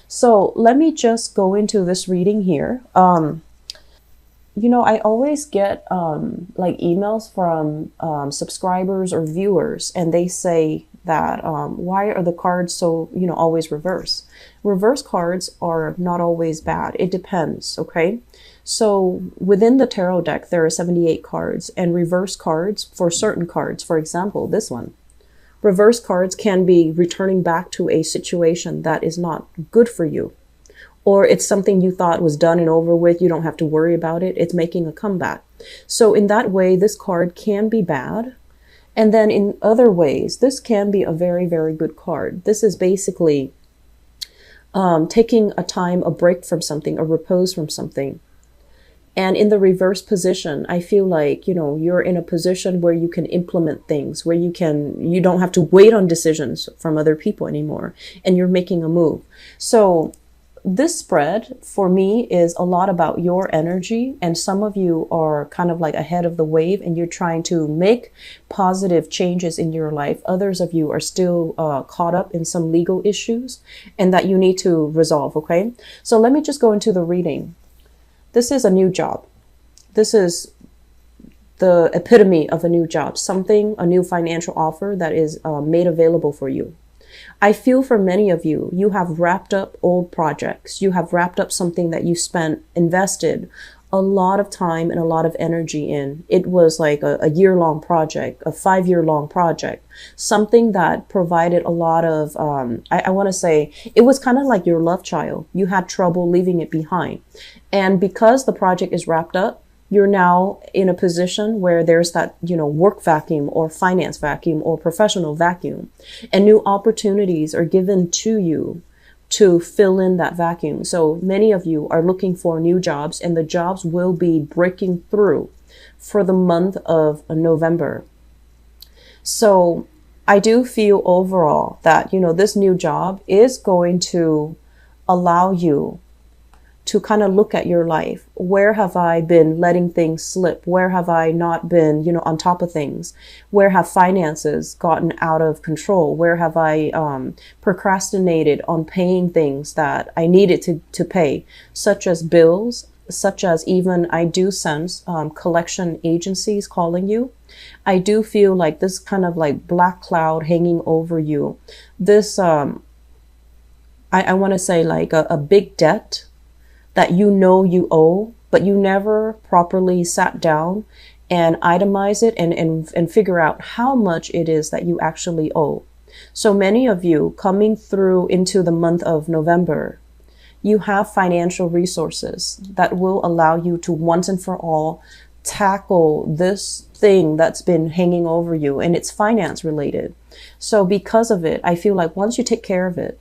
So let me just go into this reading here. I always get like emails from subscribers or viewers, and they say that why are the cards so, always reverse? Reverse cards are not always bad. It depends, okay? So within the tarot deck, there are 78 cards, and reverse cards for certain cards, for example, this one. Reverse cards can be returning back to a situation that is not good for you, or it's something you thought was done and over with. You don't have to worry about it. It's making a comeback. So in that way, this card can be bad. And then in other ways, this can be a very, very good card. This is basically taking a break from something, a repose from something. And in the reverse position, I feel like, you're in a position where you can implement things, where you don't have to wait on decisions from other people anymore, and you're making a move. So this spread for me is a lot about your energy, and some of you are kind of like ahead of the wave and you're trying to make positive changes in your life. Others of you are still caught up in some legal issues and that you need to resolve, okay? So let me just go into the reading. This is a new job. This is the epitome of a new job, a new financial offer that is made available for you. I feel for many of you, you have wrapped up old projects. You have wrapped up something that you invested a lot of time and a lot of energy in. It was like a year-long project, a 5-year-long project, something that provided a lot of, I want to say, it was kind of like your love child. You had trouble leaving it behind. And because the project is wrapped up, you're now in a position where there's that, work vacuum or finance vacuum or professional vacuum, and new opportunities are given to you to fill in that vacuum. So many of you are looking for new jobs, and the jobs will be breaking through for the month of November. So I do feel overall that, this new job is going to allow you to kind of look at your life. Where have I been letting things slip? Where have I not been, on top of things? Where have finances gotten out of control? Where have I procrastinated on paying things that I needed to pay, such as bills, such as even I do sense collection agencies calling you. I do feel like this kind of like black cloud hanging over you. This, I want to say like a big debt that you owe, but you never properly sat down and itemize it and figure out how much it is that you actually owe. So many of you coming through into the month of November, you have financial resources that will allow you to once and for all tackle this thing that's been hanging over you, and it's finance related. So because of it, I feel like once you take care of it,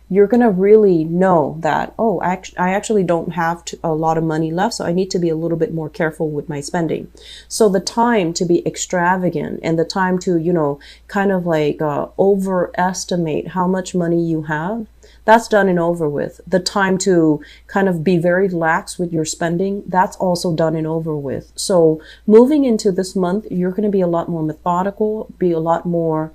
you're going to really know that, oh, I actually don't have a lot of money left, so I need to be a little bit more careful with my spending. So the time to be extravagant and the time to, kind of like overestimate how much money you have, that's done and over with. The time to kind of be very lax with your spending, that's also done and over with. So moving into this month, you're going to be a lot more methodical, be a lot more,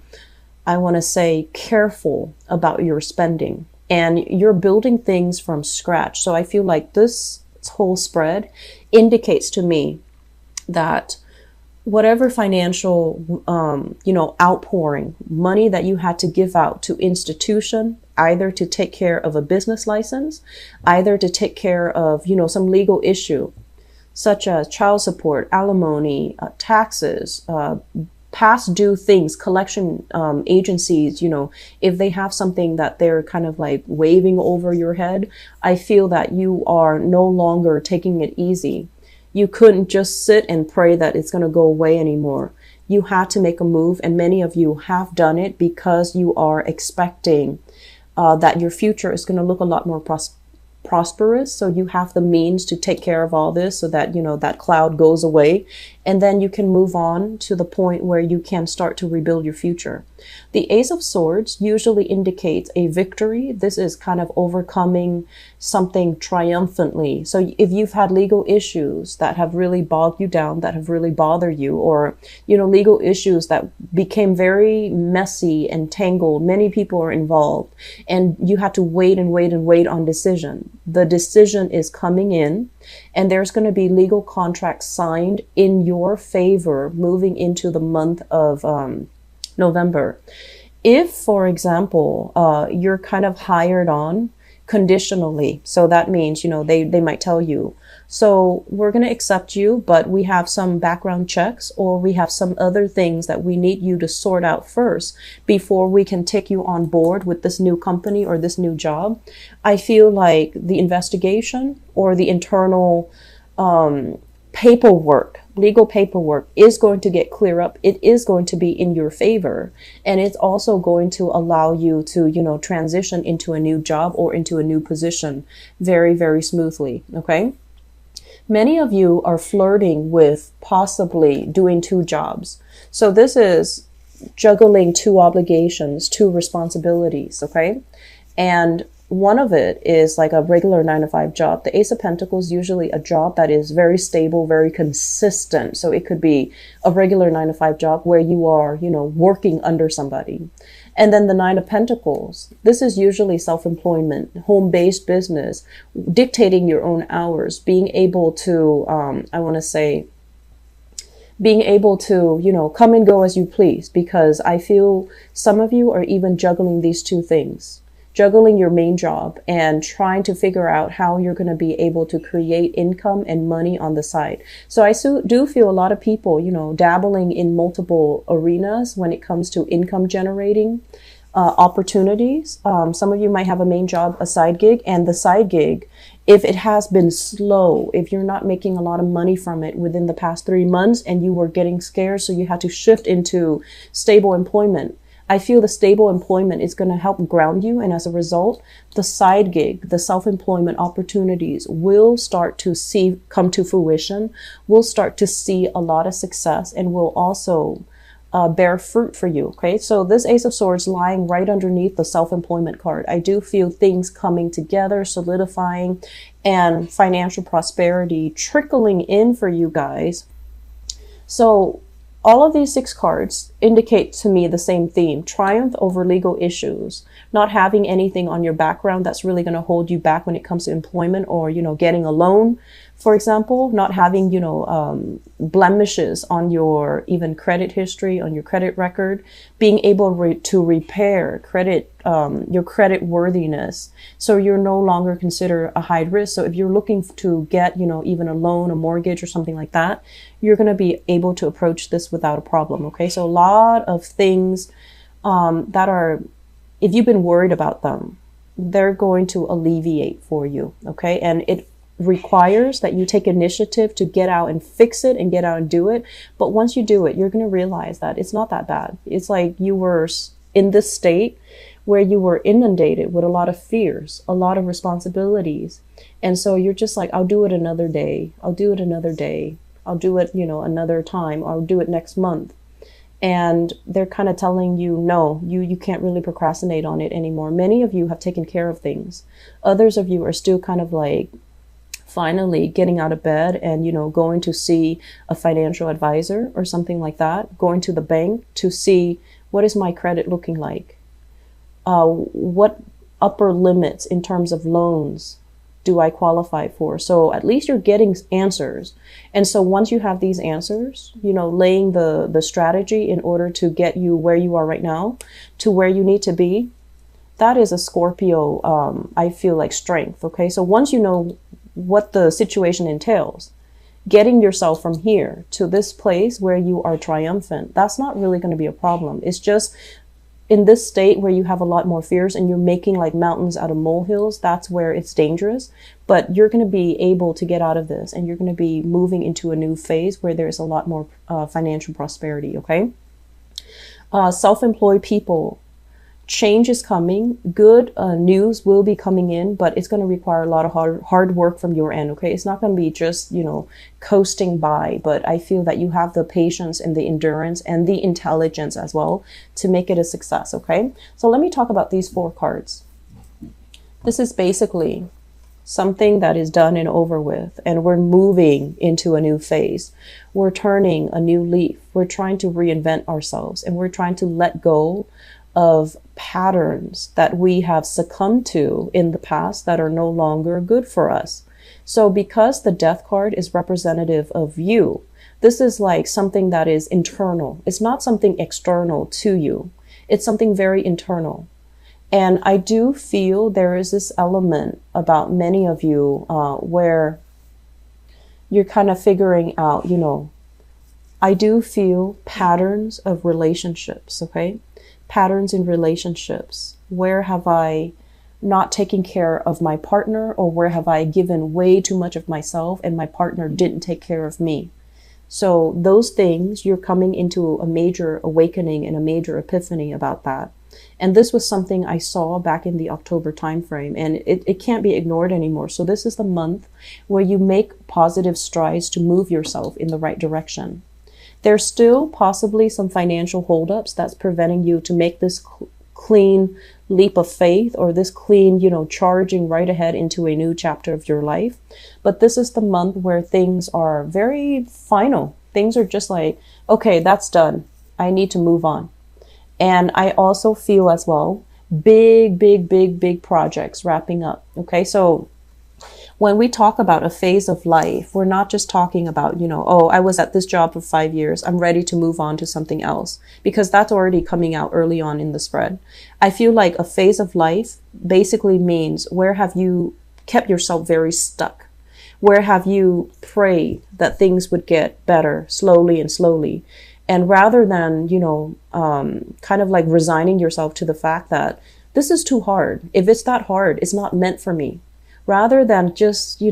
I want to say, careful about your spending, and you're building things from scratch. So I feel like this whole spread indicates to me that whatever financial, outpouring, money that you had to give out to institution, either to take care of a business license, either to take care of, some legal issue, such as child support, alimony, taxes, past due things, collection agencies, if they have something that they're kind of like waving over your head, I feel that you are no longer taking it easy. You couldn't just sit and pray that it's going to go away anymore. You had to make a move, and many of you have done it because you are expecting that your future is going to look a lot more prosperous, so you have the means to take care of all this so that, that cloud goes away, and then you can move on to the point where you can start to rebuild your future. The Ace of Swords usually indicates a victory. This is kind of overcoming something triumphantly. So if you've had legal issues that have really bogged you down, that have really bothered you, or, legal issues that became very messy and tangled, many people are involved, and you had to wait and wait and wait on decision. The decision is coming in, and there's going to be legal contracts signed in your favor moving into the month of November. If, for example, you're kind of hired on conditionally, so that means, they might tell you, so we're going to accept you, but we have some background checks, or we have some other things that we need you to sort out first before we can take you on board with this new company or this new job. I feel like the investigation or the internal paperwork, legal paperwork, is going to get clear up. It is going to be in your favor. And it's also going to allow you to, transition into a new job or into a new position very, very smoothly. Okay. Many of you are flirting with possibly doing 2 jobs. So this is juggling 2 obligations, 2 responsibilities. Okay. And one of it is like a regular 9-to-5 job. The Ace of Pentacles is usually a job that is very stable, very consistent. So it could be a regular 9-to-5 job where you are, working under somebody. And then the 9 of Pentacles, this is usually self-employment, home-based business, dictating your own hours, being able to, being able to, come and go as you please, because I feel some of you are even juggling these 2 things. Juggling your main job and trying to figure out how you're going to be able to create income and money on the side. So I do feel a lot of people, dabbling in multiple arenas when it comes to income generating opportunities. Some of you might have a main job, a side gig, and the side gig, if it has been slow, if you're not making a lot of money from it within the past 3 months and you were getting scared, so you had to shift into stable employment, I feel the stable employment is going to help ground you. And as a result, the side gig, the self-employment opportunities will start to come to fruition. We'll start to see a lot of success, and will also bear fruit for you. Okay. So this Ace of Swords lying right underneath the self-employment card. I do feel things coming together, solidifying, and financial prosperity trickling in for you guys. So all of these 6 cards indicate to me the same theme: triumph over legal issues, not having anything on your background that's really going to hold you back when it comes to employment or, getting a loan, for example, not having, blemishes on your even credit history, on your credit record, being able to repair credit, your credit worthiness. So you're no longer considered a high risk. So if you're looking to get, even a loan, a mortgage or something like that, you're going to be able to approach this without a problem. Okay. So a lot of things, that are, if you've been worried about them, they're going to alleviate for you. Okay. And it requires that you take initiative to get out and fix it and get out and do it. But once you do it, you're going to realize that it's not that bad. It's like you were in this state where you were inundated with a lot of fears, a lot of responsibilities. And so you're just like, I'll do it another day. I'll do it another day. I'll do it, another time. I'll do it next month. And they're kind of telling you, no, you can't really procrastinate on it anymore. Many of you have taken care of things. Others of you are still kind of like finally getting out of bed and, going to see a financial advisor or something like that, going to the bank to see, what is my credit looking like? What upper limits in terms of loans do I qualify for? So at least you're getting answers. And so once you have these answers, laying the strategy in order to get you where you are right now to where you need to be, that is a Scorpio, I feel like, strength. Okay. So once you know what the situation entails, getting yourself from here to this place where you are triumphant, that's not really going to be a problem. It's just in this state where you have a lot more fears and you're making like mountains out of molehills, that's where it's dangerous. But you're going to be able to get out of this, and you're going to be moving into a new phase where there's a lot more financial prosperity. Okay. Self-employed people, Change is coming. Good news will be coming in, but it's going to require a lot of hard work from your end, okay? It's not going to be just, coasting by, but I feel that you have the patience and the endurance and the intelligence as well to make it a success, okay? So let me talk about these 4 cards. This is basically something that is done and over with, and we're moving into a new phase. We're turning a new leaf. We're trying to reinvent ourselves, and we're trying to let go of patterns that we have succumbed to in the past that are no longer good for us. So because the Death card is representative of you, this is like something that is internal. It's not something external to you. It's something very internal. And I do feel there is this element about many of you where you're kind of figuring out, I do feel patterns of relationships, okay? Patterns in relationships. Where have I not taken care of my partner, or where have I given way too much of myself and my partner didn't take care of me? So those things, you're coming into a major awakening and a major epiphany about that. And this was something I saw back in the October timeframe, and it can't be ignored anymore. So this is the month where you make positive strides to move yourself in the right direction. There's still possibly some financial holdups that's preventing you to make this clean leap of faith, or this clean, charging right ahead into a new chapter of your life. But this is the month where things are very final. Things are just like, okay, that's done. I need to move on. And I also feel as well, big projects wrapping up. Okay, so when we talk about a phase of life, we're not just talking about, oh, I was at this job for 5 years. I'm ready to move on to something else, because that's already coming out early on in the spread. I feel like a phase of life basically means, where have you kept yourself very stuck? Where have you prayed that things would get better slowly and slowly? And rather than, kind of like resigning yourself to the fact that this is too hard. If it's that hard, it's not meant for me. Rather than just,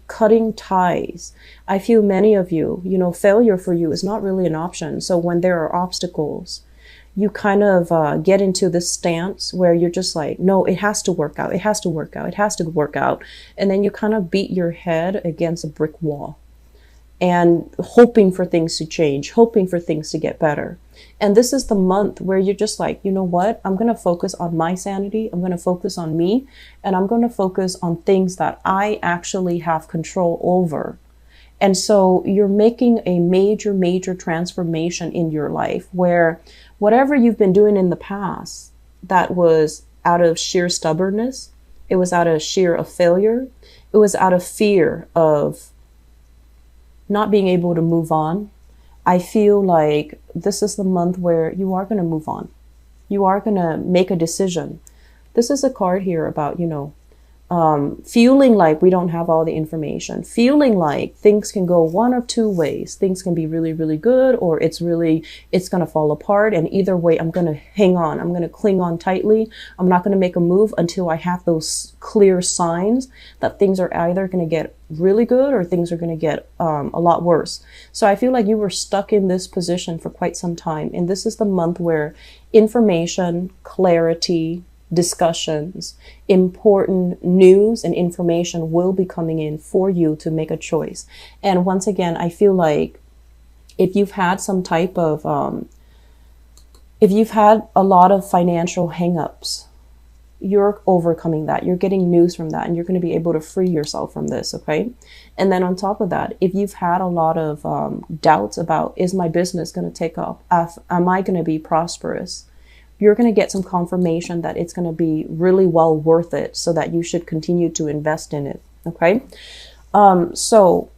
cutting ties, I feel many of you, failure for you is not really an option. So when there are obstacles, you kind of get into this stance where you're just like, no, it has to work out. It has to work out. It has to work out. And then you kind of beat your head against a brick wall and hoping for things to change, hoping for things to get better. And this is the month where you're just like, you know what? I'm going to focus on my sanity. I'm going to focus on me, and I'm going to focus on things that I actually have control over. And so you're making a major transformation in your life, where whatever you've been doing in the past that was out of sheer stubbornness, it was out of sheer of failure, it was out of fear of not being able to move on. I feel like this is the month where you are going to move on. You are going to make a decision. This is a card here about, feeling like we don't have all the information, feeling like things can go one of two ways. Things can be really good, or it's going to fall apart. And either way, I'm going to hang on. I'm going to cling on tightly. I'm not going to make a move until I have those clear signs that things are either going to get really good or things are going to get a lot worse. So I feel like you were stuck in this position for quite some time. And this is the month where information, clarity, discussions, important news and information will be coming in for you to make a choice. And once again, I feel like if you've had some type of, if you've had a lot of financial hangups, you're overcoming that. You're getting news from that, and you're going to be able to free yourself from this, okay? And then on top of that, if you've had a lot of doubts about, is my business going to take off? Am I going to be prosperous? You're going to get some confirmation that it's going to be really well worth it, so that you should continue to invest in it, okay? So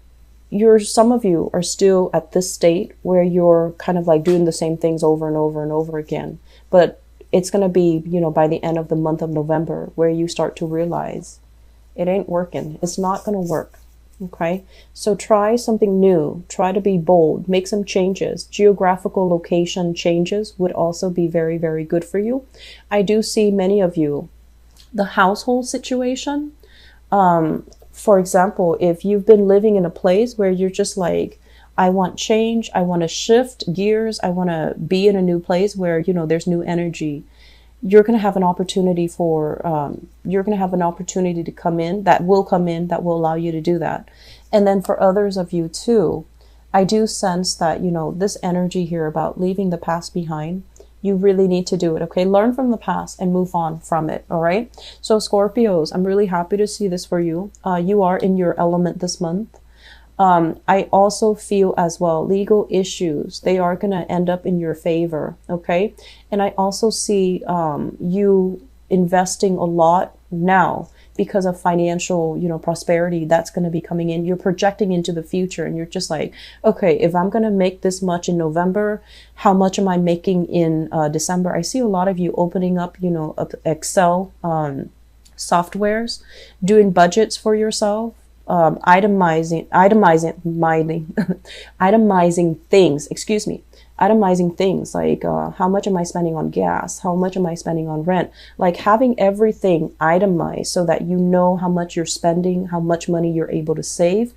some of you are still at this state where you're kind of like doing the same things over and over and over again. But it's going to be, by the end of the month of November, where you start to realize it ain't working. It's not going to work. Okay. So try something new. Try to be bold. Make some changes. Geographical location changes would also be very good for you. I do see many of you, the household situation. For example, if you've been living in a place where you're just like, I want change, I want to shift gears, I want to be in a new place where, there's new energy. you're going to have an opportunity for, you're going to have an opportunity to come in that will come in that will allow you to do that. And then for others of you too, I do sense that, you know, this energy here about leaving the past behind, you really need to do it. Okay. Learn from the past and move on from it. All right. So Scorpios, I'm really happy to see this for you. You are in your element this month. I also feel as well, legal issues, they are going to end up in your favor. Okay. And I also see, you investing a lot now because of financial, you know, prosperity that's going to be coming in. You're projecting into the future and you're just like, okay, if I'm going to make this much in November, how much am I making in December? I see a lot of you opening up, you know, Excel, softwares, doing budgets for yourself, itemizing things, excuse me, itemizing things like how much am I spending on gas? How much am I spending on rent? Like having everything itemized so that you know how much you're spending, how much money you're able to save.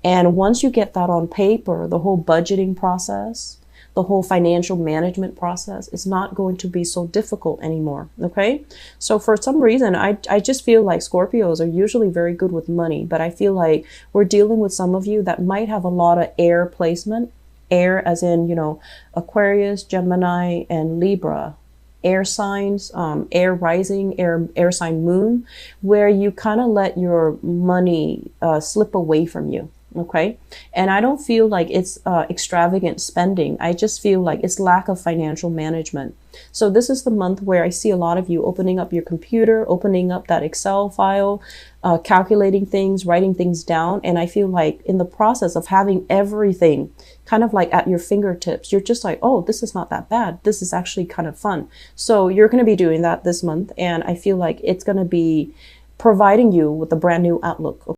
And once you get that on paper, the whole budgeting process, the whole financial management process is not going to be so difficult anymore. Okay. So for some reason, I just feel like Scorpios are usually very good with money, but I feel like we're dealing with some of you that might have a lot of air placement. Air as in, you know, Aquarius, Gemini, and Libra, air signs, air rising, air sign moon, where you kind of let your money slip away from you. Okay. And I don't feel like it's extravagant spending. I just feel like it's lack of financial management. So this is the month where I see a lot of you opening up your computer, opening up that Excel file, calculating things, writing things down. And I feel like in the process of having everything kind of like at your fingertips, you're just like, oh, this is not that bad. This is actually kind of fun. So you're going to be doing that this month. And I feel like it's going to be providing you with a brand new outlook.